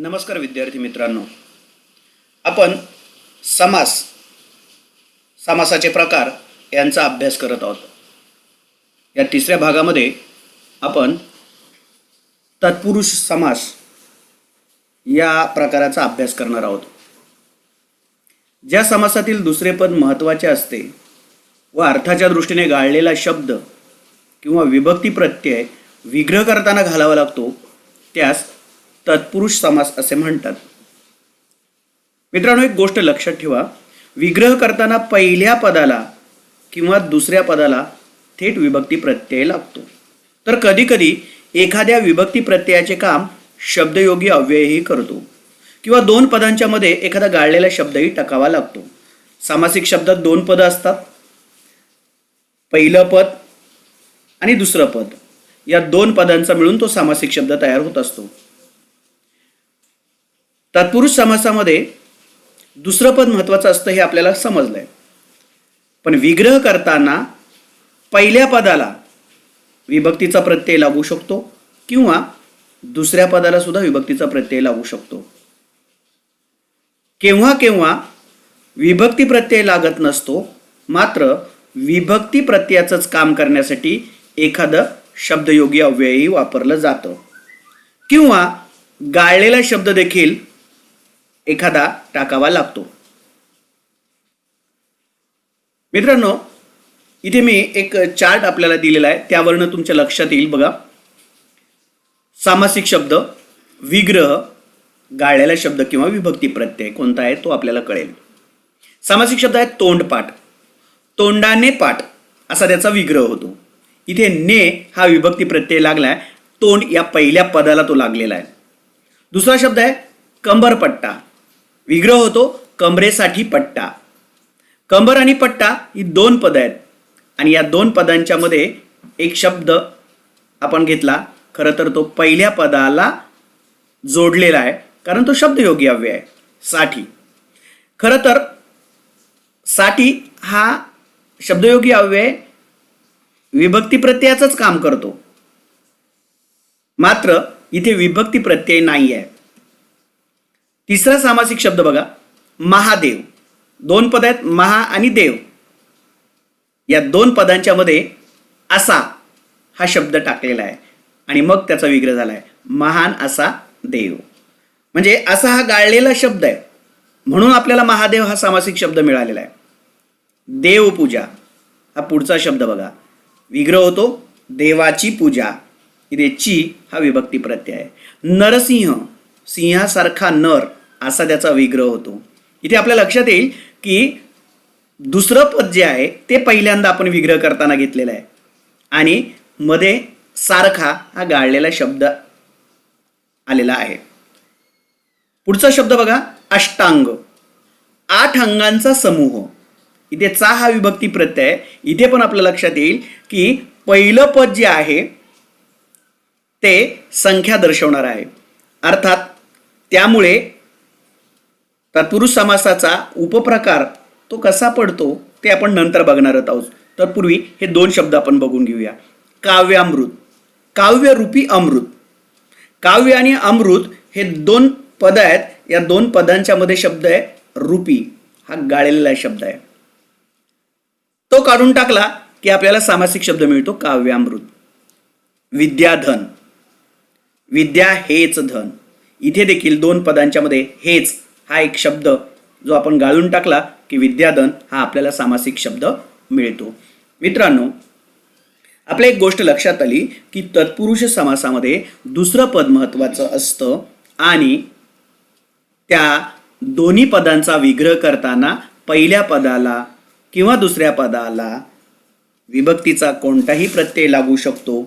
नमस्कार विद्यार्थी मित्रांनो, आपण समासाचे प्रकार यांचा अभ्यास करत आहोत. या तिसऱ्या भागामध्ये आपण तत्पुरुष समास या प्रकाराचा अभ्यास करणार आहोत. ज्या समासातील दुसरे पद महत्त्वाचे असते व अर्थाच्या दृष्टीने गाळलेला शब्द किंवा विभक्ती प्रत्यय विग्रह करताना घालावा लागतो त्यास तत्पुरुष समास असे म्हणतात. मित्रांनो, एक गोष्ट लक्षात ठेवा, विग्रह करताना पहिल्या पदाला किंवा दुसऱ्या पदाला थेट विभक्ती प्रत्यय लागतो. तर कधी कधी एखाद्या विभक्ती प्रत्ययाचे काम शब्दयोगी अव्ययही करतो किंवा दोन पदांच्या मध्ये एखादा गाळलेला शब्दही टाकावा लागतो. सामासिक शब्दात दोन पदं असतात, पहिलं पद आणि दुसरं पद. या दोन पदांचा मिळून तो सामासिक शब्द तयार होत असतो. तत्पुरुष समासामध्ये दुसरं पद महत्त्वाचं असतं हे आपल्याला समजलंय, पण विग्रह करताना पहिल्या पदाला विभक्तीचा प्रत्यय लागू शकतो किंवा दुसऱ्या पदाला सुद्धा विभक्तीचा प्रत्यय लागू शकतो. केव्हा केव्हा विभक्ती प्रत्यय लागत नसतो, मात्र विभक्ती प्रत्ययाचंच काम करण्यासाठी एखादं शब्दयोगी अव्ययही वापरलं जातं किंवा गाळलेला शब्द देखील एखादा टाकावा लागतो. मित्रांनो, इथे मी एक चार्ट आपल्याला दिलेला आहे, त्यावरनं तुमच्या लक्षात येईल. बघा, सामासिक शब्द, विग्रह, गाळलेला शब्द किंवा विभक्ती प्रत्यय कोणता आहे तो आपल्याला कळेल. सामासिक शब्द आहे तोंडपाठ, तोंडाने पाठ असा त्याचा विग्रह होतो. इथे ने हा विभक्ती प्रत्यय लागलाय, तोंड या पहिल्या पदाला तो लागलेला आहे. दुसरा शब्द आहे कंबरपट्टा, विग्रह होतो कमरेसाठी पट्टा. कंबर आणि पट्टा ही दोन पदं आहेत आणि या दोन पदांच्या मध्ये एक शब्द आपण घेतला, खरं तर तो पहिल्या पदाला जोडलेला आहे कारण तो शब्दयोगी अव्यय आहे. साठी, खरं तर साठी हा शब्दयोगी अव्यय विभक्ती प्रत्ययाचंच काम करतो, मात्र इथे विभक्ती प्रत्यय नाही आहे. तिसरा सामासिक शब्द बघा, महादेव. दोन पद आहेत, महा आणि देव. या दोन पदांच्या मध्ये असा हा शब्द टाकलेला आहे आणि मग त्याचा विग्रह झाला आहे, महान असा देव. म्हणजे असा हा गाळलेला शब्द आहे म्हणून आपल्याला महादेव हा सामासिक शब्द मिळालेला आहे. देवपूजा हा पुढचा शब्द बघा, विग्रह होतो देवाची पूजा. इथे ची हा विभक्ती प्रत्यय आहे. नरसिंह, सिंहासारखा नर असा त्याचा विग्रह होतो. इथे आपल्या लक्षात येईल की दुसरं पद जे आहे ते पहिल्यांदा आपण विग्रह करताना घेतलेलं आहे आणि मध्ये सारखा हा गाळलेला शब्द आलेला आहे. पुढचा शब्द बघा, अष्टांग, 8 अंगांचा समूह. इथे चा हा विभक्ती प्रत्यय. इथे पण आपल्या लक्षात येईल की पहिलं पद जे आहे ते संख्या दर्शवणार आहे. अर्थात त्यामुळे तत्पुरुष समासाचा उपप्रकार तो कसा पडतो ते आपण नंतर बघणार आहोत. तत्पूर्वी हे दोन शब्द आपण बघून घेऊया. काव्यामृत, काव्यरूपी अमृत. काव्य आणि अमृत हे दोन पद आहेत. या दोन पदांच्या मध्ये शब्द आहे रूपी, हा गाळलेला शब्द आहे. तो काढून टाकला की आपल्याला सामासिक शब्द मिळतो काव्यामृत. विद्याधन, विद्या हेच धन. इथे देखील दोन पदांच्या मध्ये हेच हा एक शब्द जो आपण गाळून टाकला की विद्याधन हा आपल्याला सामासिक शब्द मिळतो. मित्रांनो, आपल्या एक गोष्ट लक्षात आली की तत्पुरुष समासामध्ये दुसरं पद महत्त्वाचं असतं आणि त्या दोन्ही पदांचा विग्रह करताना पहिल्या पदाला किंवा दुसऱ्या पदाला विभक्तीचा कोणताही प्रत्यय लागू शकतो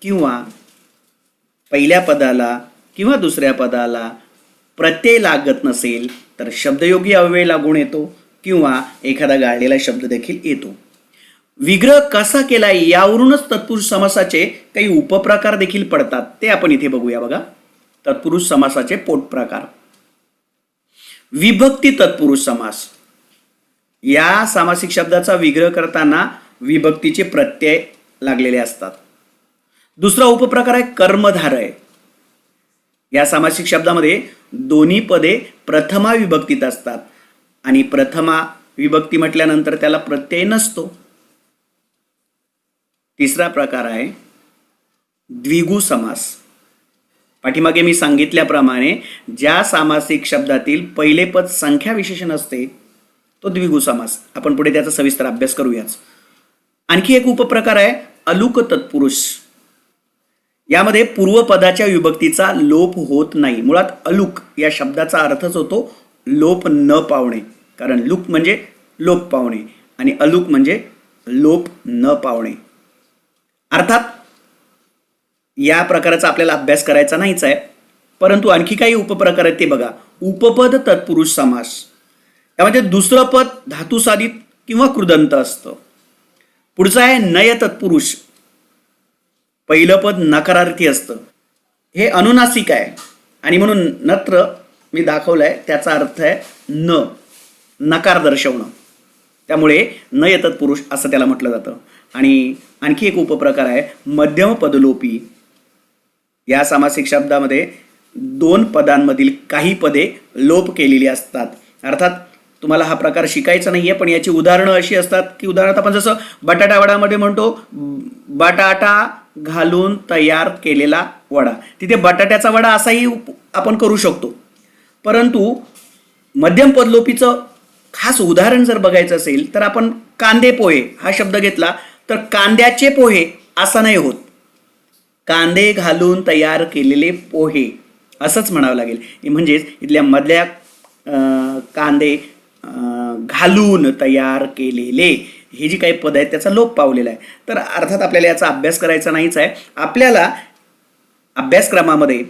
किंवा पहिल्या पदाला किंवा दुसऱ्या पदाला प्रत्यय लागत नसेल तर शब्दयोगी अव्यय लागून येतो किंवा एखादा गाळलेला शब्द देखील येतो. विग्रह कसा केला यावरूनच तत्पुरुष समासाचे काही उपप्रकार देखील पडतात, ते आपण इथे बघूया. बघा, तत्पुरुष समासाचे पोटप्रकार. विभक्ती तत्पुरुष समास. या सामासिक शब्दाचा विग्रह करताना विभक्तीचे प्रत्यय लागलेले असतात. दुसरा उपप्रकार आहे कर्मधारय. या सामासिक शब्दामध्ये दोन्ही पदे प्रथमा विभक्तीत असतात आणि प्रथमा विभक्ती म्हटल्यानंतर त्याला प्रत्यय नसतो. तिसरा प्रकार आहे द्विगु समास. पाठीमागे मी सांगितल्याप्रमाणे ज्या सामासिक शब्दातील पहिले पद संख्या विशेषण असते तो द्विगु समास. आपण पुढे त्याचा सविस्तर अभ्यास करूयाच. आणखी एक उपप्रकार आहे अलुक तत्पुरुष. यामध्ये पूर्वपदाच्या विभक्तीचा लोप होत नाही. मुळात अलुक या शब्दाचा अर्थच होतो लोप न पावणे, कारण लुक म्हणजे लोप पावणे आणि अलुक म्हणजे लोप न पावणे. अर्थात या प्रकाराचा आपल्याला अभ्यास करायचा नाहीच आहे, परंतु आणखी काही उपप्रकार आहेत ते बघा. उपपद तत्पुरुष समास. यामध्ये दुसरं पद धातुसाधित किंवा कृदंत असतं. पुढचं आहे नय तत्पुरुष. पहिलं पद नकारार्थी असतं. हे अनुनासिक आहे आणि म्हणून नत्र मी दाखवलंय त्याचा अर्थ आहे नकार दर्शवणं. त्यामुळे नय तत्पुरुष असं त्याला म्हटलं जातं. आणि आणखी एक उपप्रकार आहे मध्यम पदलोपी. या सामासिक शब्दामध्ये दोन पदांमधील काही पदे लोप केलेली असतात. अर्थात तुम्हाला हा प्रकार शिकायचा नाहीये, पण याची उदाहरणं अशी असतात की उदाहरणार्थ आपण जसं बटाटा वडामध्ये म्हणतो बटाटा घालून तयार केलेला वडा, तिथे बटाट्याचा वडा असाही आपण करू शकतो. परंतु मध्यम पदलोपीचं खास उदाहरण जर बघायचं असेल तर आपण कांदे पोहे हा शब्द घेतला तर कांद्याचे पोहे असं नाही होत, कांदे घालून तयार केलेले पोहे असंच म्हणावं लागेल. म्हणजेच इथल्या मधल्या कांदे घालून तयार केलेले हे जी काही पद आहेत त्याचा लोप पावलेला आहे. तर अर्थात आपल्याला याचा अभ्यास करायचा नाहीच आहे. आपल्याला अभ्यासक्रमामध्ये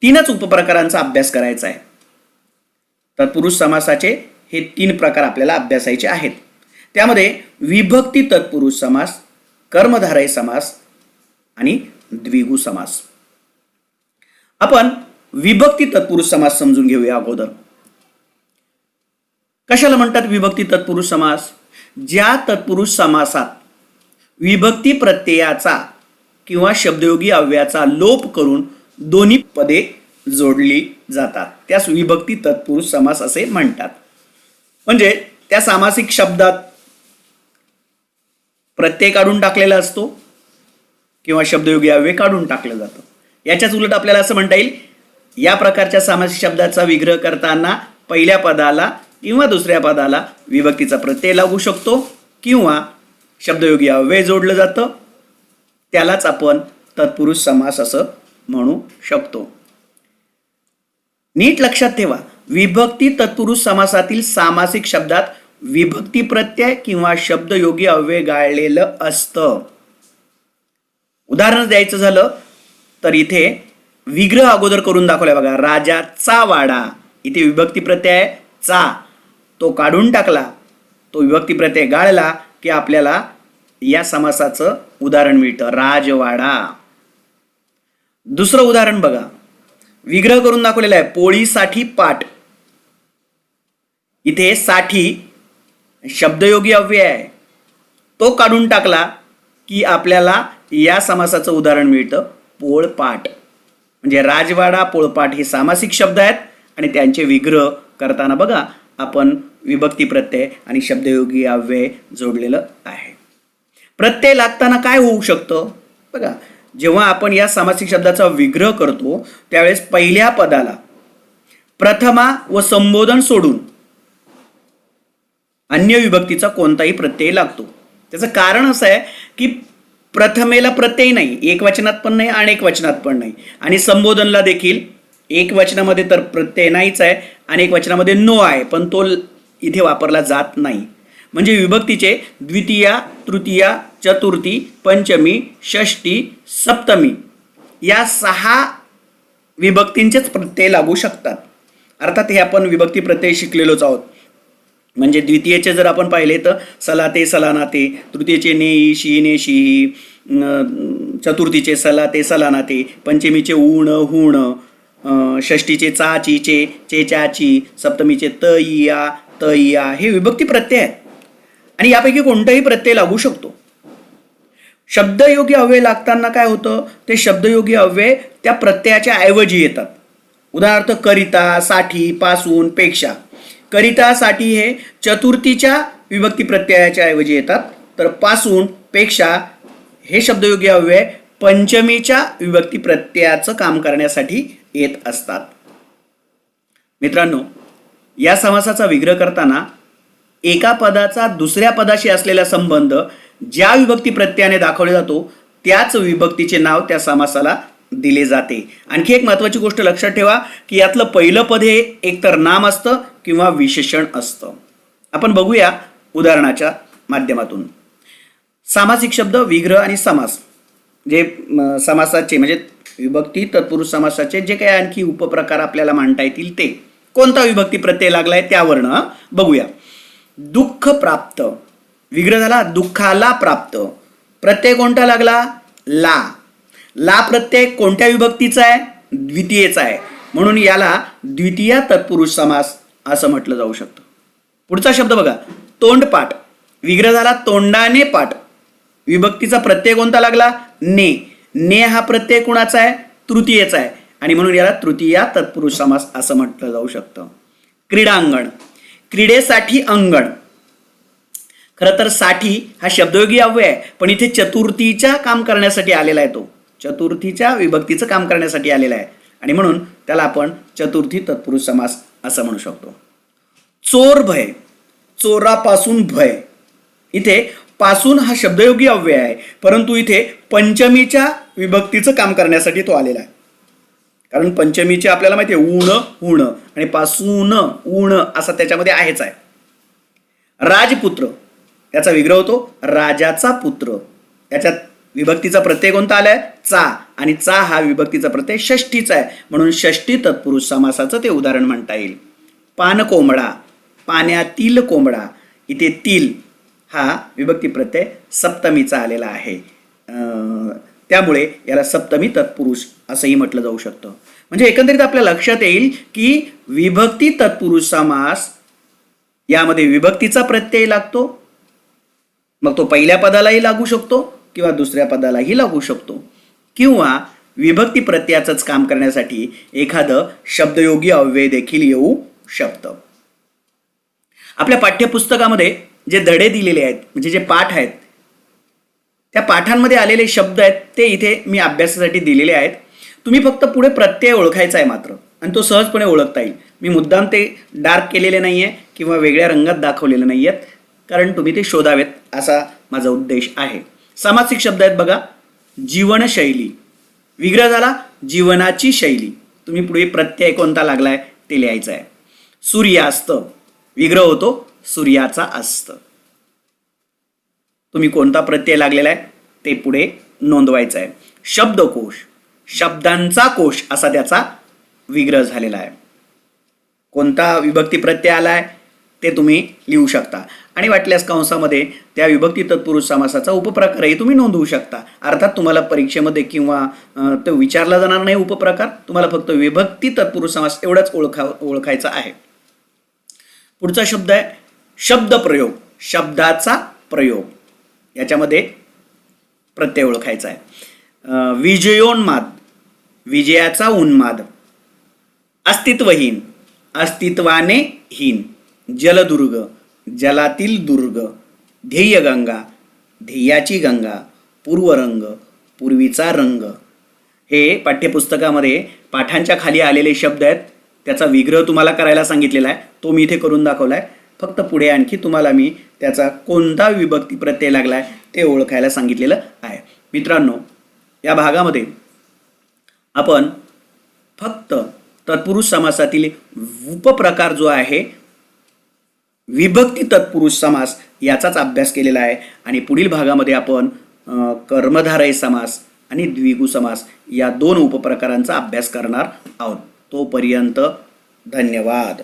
3च उपप्रकारांचा अभ्यास करायचा आहे. तत्पुरुष समासाचे हे 3 प्रकार आपल्याला अभ्यासायचे आहेत. त्यामध्ये विभक्ती तत्पुरुष समास, कर्मधारय समास आणि द्विगु समास. आपण विभक्ती तत्पुरुष समास समजून घेऊया अगोदर. कशाला म्हणतात विभक्ती तत्पुरुष समास? ज्या तत्पुरुष समासात विभक्ती प्रत्ययाचा किंवा शब्दयोगी अव्ययाचा लोप करून दोन्ही पदे जोडली जातात त्यास विभक्ती तत्पुरुष समास असे म्हणतात. म्हणजे त्या सामासिक शब्दात प्रत्यय काढून टाकलेला असतो किंवा शब्दयोगी अव्यय काढून टाकलं जातं. याच्याच उलट आपल्याला असं म्हणता येईल या प्रकारच्या सामासिक शब्दाचा विग्रह करताना पहिल्या पदाला किंवा दुसऱ्या पदाला विभक्तीचा प्रत्यय लागू शकतो किंवा शब्दयोगी अव्यय जोडलं जातं, त्यालाच आपण तत्पुरुष समास असं म्हणू शकतो. नीट लक्षात ठेवा, विभक्ती तत्पुरुष समासातील सामासिक शब्दात विभक्ती प्रत्यय किंवा शब्दयोगी अव्यय गाळलेलं असतं. उदाहरण द्यायचं झालं तर इथे विग्रह अगोदर करून दाखवलाय बघा. राजाचा वाडा, इथे विभक्ती प्रत्यय चा, तो काढून टाकला, तो विभक्ती प्रत्यय गाळला की आपल्याला या समासाचं उदाहरण मिळतं राजवाडा. दुसरं उदाहरण बघा, विग्रह करून दाखवलेला आहे पोळीसाठी पाट, इथे साठी शब्दयोगी अव्यय आहे, तो काढून टाकला की आपल्याला या समासाचं उदाहरण मिळतं पोळपाट. म्हणजे राजवाडा पोळपाट हे सामासिक शब्द आहेत आणि त्यांचे विग्रह करताना बघा आपण विभक्ती प्रत्यय आणि शब्दयोगी अव्यय जोडलेलं आहे. प्रत्यय लागताना काय होऊ शकतं बघा, जेव्हा आपण या सामासिक शब्दाचा विग्रह करतो त्यावेळेस पहिल्या पदाला प्रथमा व संबोधन सोडून अन्य विभक्तीचा कोणताही प्रत्यय लागतो. त्याचं कारण असं आहे की प्रथमेला प्रत्यय नाही, एक वचनात पण नाही अनेक वचनात पण नाही, आणि संबोधनला देखील एक वचनामध्ये तर प्रत्यय नाहीच आहे, अनेक वचनामध्ये नो आहे, पण तो इथे वापरला जात नाही. म्हणजे विभक्तीचे द्वितीया, तृतीया, चतुर्थी, पंचमी, षष्टी, सप्तमी या 6 विभक्तींचेच प्रत्यय लागू शकतात. अर्थात हे आपण विभक्ती प्रत्यय शिकलेलोच आहोत. म्हणजे द्वितीयेचे जर आपण पाहिले तर सलाते सलानाते, तृतीयेचे नेई शी नेशी, चतुर्थीचे सलाते सलानाते, पंचमीचे ऊण हुण, षष्टीचे चाची चे चेचाची, सप्तमीचे तइया तइया हे विभक्ती प्रत्यय आहेत आणि यापैकी कोणताही प्रत्यय लागू शकतो. शब्दयोगी अव्यय लागताना काय होतं, ते शब्दयोगी अव्यय त्या प्रत्ययाच्या ऐवजी येतात. उदाहरणार्थ करिता, साठी, पासून, पेक्षा. करिता, साठी हे चतुर्थीच्या विभक्ती प्रत्ययाच्या ऐवजी येतात, तर पासून, पेक्षा हे शब्दयोगी अव्यय पंचमीच्या विभक्ती प्रत्ययाचं काम करण्यासाठी येत असतात. मित्रांनो, या समासाचा विग्रह करताना एका पदाचा दुसऱ्या पदाशी असलेला संबंध ज्या विभक्ती प्रत्ययाने दाखवला जातो त्याच विभक्तीचे नाव त्या समासाला दिले जाते. आणखी एक महत्त्वाची गोष्ट लक्षात ठेवा की यातलं पहिलं पद हे एकतर नाम असतं किंवा विशेषण असतं. आपण बघूया उदाहरणाच्या माध्यमातून. सामासिक शब्द, विग्रह आणि समास, जे समासाचे म्हणजे विभक्ती तत्पुरुष समासाचे जे काही आणखी उपप्रकार आपल्याला मांडता येतील ते. कोणता विभक्ती प्रत्यय लागलाय त्यावरनं बघूया. दुःख प्राप्त, विग्रह झाला दुःखाला प्राप्त. प्रत्यय कोणता लागला? ला. ला प्रत्यय कोणत्या विभक्तीचा आहे? द्वितीयेचा आहे, म्हणून याला द्वितीय तत्पुरुष समास असं म्हटलं जाऊ शकतं. पुढचा शब्द बघा, तोंडपाठ. विग्रह झाला तोंडाने पाठ. विभक्तीचा प्रत्यय कोणता लागला? ने. ने हा प्रत्यय कोणाचा आहे? तृतीयेचा आहे, आणि म्हणून याला तृतीय तत्पुरुष समास असं म्हटलं जाऊ शकतं. क्रीडांगण, क्रीडेसाठी अंगण. खरं तर साठी हा शब्दयोगी अव्यय आहे, पण इथे चतुर्थीच्या काम करण्यासाठी आलेला आहे. तो चतुर्थीच्या विभक्तीचं काम करण्यासाठी आलेला आहे, आणि म्हणून त्याला आपण चतुर्थी तत्पुरुष समास असं म्हणू शकतो. चोर भय, चोरापासून भय. इथे पासून हा शब्दयोगी अव्यय आहे, परंतु इथे पंचमीच्या विभक्तीचं काम करण्यासाठी तो आलेला आहे. कारण पंचमीचे आपल्याला माहिती आहे ऊण, हुण, आणि पासून ऊण असा त्याच्यामध्ये आहेच आहे. राजपुत्र, याचा विग्रह होतो राजाचा पुत्र. याच्यात विभक्तीचा प्रत्यय कोणता आलाय? चा, आणि चा हा विभक्तीचा प्रत्यय षष्ठीचा आहे, म्हणून षष्ठी तत्पुरुष समासाचं ते उदाहरण म्हणता येईल. पान कोंबडा, पाण्यातील कोंबडा. इथे तील हा विभक्ती प्रत्यय सप्तमीचा आलेला आहे, त्यामुळे याला सप्तमी तत्पुरुष असंही म्हटलं जाऊ शकतं. म्हणजे एकंदरीत आपल्या लक्षात येईल की विभक्ती तत्पुरुष समास यामध्ये विभक्तीचा प्रत्यय लागतो, मग तो पहिल्या पदालाही लागू शकतो किंवा दुसऱ्या पदालाही लागू शकतो, किंवा विभक्ती प्रत्ययाचंच काम करण्यासाठी एखादं शब्दयोगी अव्यय देखील येऊ शकतं. आपल्या पाठ्यपुस्तकामध्ये जे धडे दिलेले आहेत, म्हणजे जे पाठ आहेत, त्या पाठांमध्ये आलेले शब्द आहेत ते इथे मी अभ्यासासाठी दिलेले आहेत. तुम्ही फक्त पुढे प्रत्यय ओळखायचा आहे मात्र, आणि तो सहजपणे ओळखता येईल. मी मुद्दाम ते डार्क केलेले नाही आहे किंवा वेगळ्या रंगात दाखवलेले नाही आहेत, कारण तुम्ही ते शोधावेत असा माझा उद्देश आहे. सामासिक शब्द आहेत बघा. जीवनशैली, विग्रह झाला जीवनाची शैली. तुम्ही पुढे प्रत्यय कोणता लागलाय ते लिहायचं आहे. सूर्यास्त, विग्रह होतो सूर्याचा अस्त. तुम्ही कोणता प्रत्यय लागलेला आहे ते पुढे नोंदवायचं आहे. शब्दकोश, शब्दांचा कोश असा त्याचा विग्रह झालेला आहे. कोणता विभक्ती प्रत्यय आलाय ते तुम्ही लिहू शकता, आणि वाटल्यास कंसामध्ये त्या विभक्ती तत्पुरुष समासाचा उपप्रकारही तुम्ही नोंदवू शकता. अर्थात तुम्हाला परीक्षेमध्ये किंवा तो विचारला जाणार नाही उपप्रकार, तुम्हाला फक्त विभक्ती तत्पुरुष समास एवढाच ओळखायचा आहे. पुढचा शब्द आहे शब्दप्रयोग, शब्दाचा प्रयोग. याच्यामध्ये प्रत्यय ओळखायचा आहे. विजयोन्माद, विजयाचा उन्माद. अस्तित्वहीन, अस्तित्वाने हीन. जलदुर्ग, जलातील दुर्ग. ध्येयगंगा, ध्येयाची गंगा. पूर्वरंग, पूर्वीचा रंग. हे पाठ्यपुस्तकामध्ये पाठांच्या खाली आलेले शब्द आहेत. त्याचा विग्रह तुम्हाला करायला सांगितलेला आहे, तो मी इथे करून दाखवला आहे. फक्त पुढे आणखी तुम्हाला मी त्याचा कोणता विभक्ती प्रत्यय लागलाय ते ओळखायला सांगितलेलं आहे. मित्रांनो, या भागामध्ये आपण फक्त तत्पुरुष समासातील उपप्रकार जो आहे विभक्ती तत्पुरुष समास याचाच अभ्यास केलेला आहे, आणि पुढील भागामध्ये आपण कर्मधारय समास आणि द्विगु समास या दोन उपप्रकारांचा अभ्यास करणार आहोत. तोपर्यंत धन्यवाद.